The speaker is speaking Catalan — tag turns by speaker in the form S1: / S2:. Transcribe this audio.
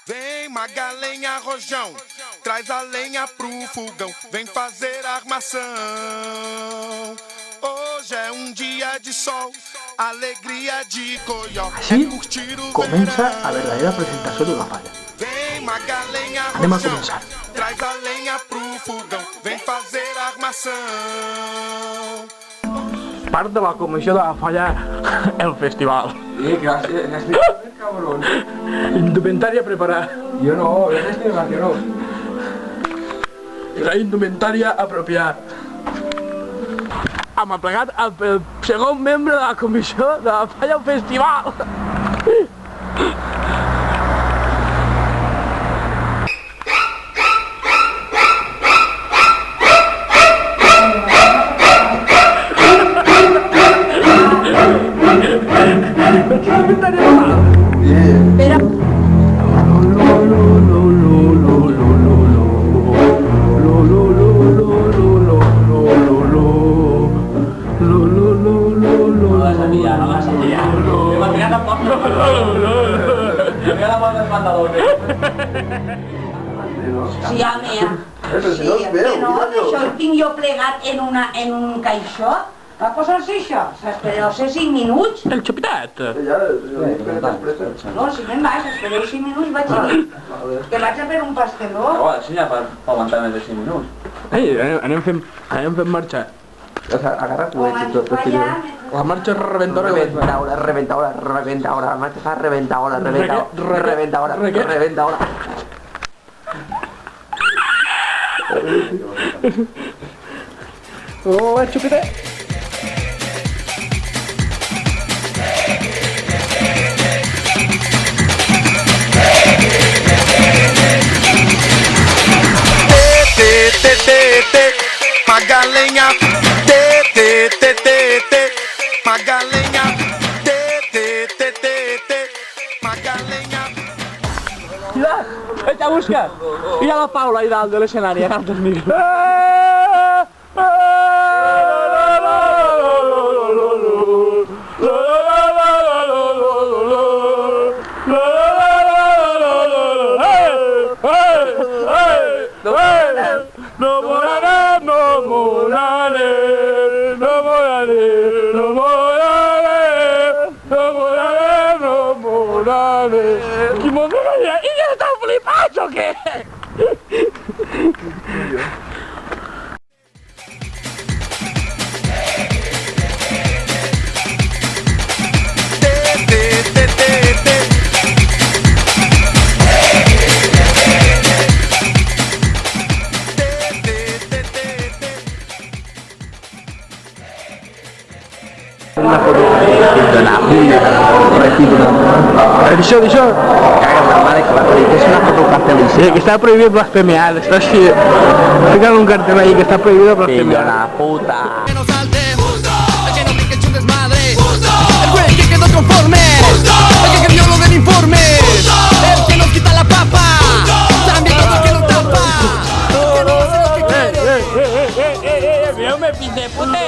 S1: Vem Magalenha Rojão, traz a lenha pro fogão, vem fazer armação. Hoje é um dia de sol, alegria de coió.
S2: Així comença la verdadera presentació d'una falla.
S1: Vem Magalenha
S2: Anem a
S1: Rojão,
S2: començar.
S1: traz a lenha pro fogão, vem fazer armação.
S2: Part de la comissió de la falla, el festival.
S3: Gracias, cabrón.
S2: Indumentaria preparar.
S3: Yo no, ese es mi no.
S2: La indumentaria apropiar. Hem aplegat el segon membre de la comissió de la falla al festival.
S4: Sí, home, sí, que no, això ho tinc jo plegat en un caixó. Va posar-se això, s'espereu 5 minuts.
S2: El xupitet.
S4: No, si me'n vaig, espereu 5 minuts i vaig a dir que vaig a fer un pasteló.
S3: Sí, ja per aguantar més de 5 minuts.
S2: Ei, anem fent marxa.
S3: Agarra
S4: Com a falla,
S2: La marxa reventadora.
S3: Reventadora, la marcha está reventadora.
S2: Oh, el xupitet.
S1: Magalenha, Magalenha, Magalenha.
S2: Mira, vete a buscar. Mira la Paula ahí dalt de l'escenari, agafant el micro. Qui m'ho deia? I ja esteu flipats o què?
S3: Una foto de Napoli,
S2: Això.
S3: caga la madre que va a pedir, que es una foto cartelista.
S2: Sí, que está prohibido blasfemiar. Está así. Fican un cartel ahí que está prohibido
S3: Fillo de
S2: blasfemiar.
S3: la puta.
S5: Que no salte, el que no pique hecho un desmadre, el güey que quedó conforme, el que cambió lo del informe, el que nos quita la papa, también todo el que lo tapa, el que no hace lo que quiere.
S2: Mira, me pinte, pute.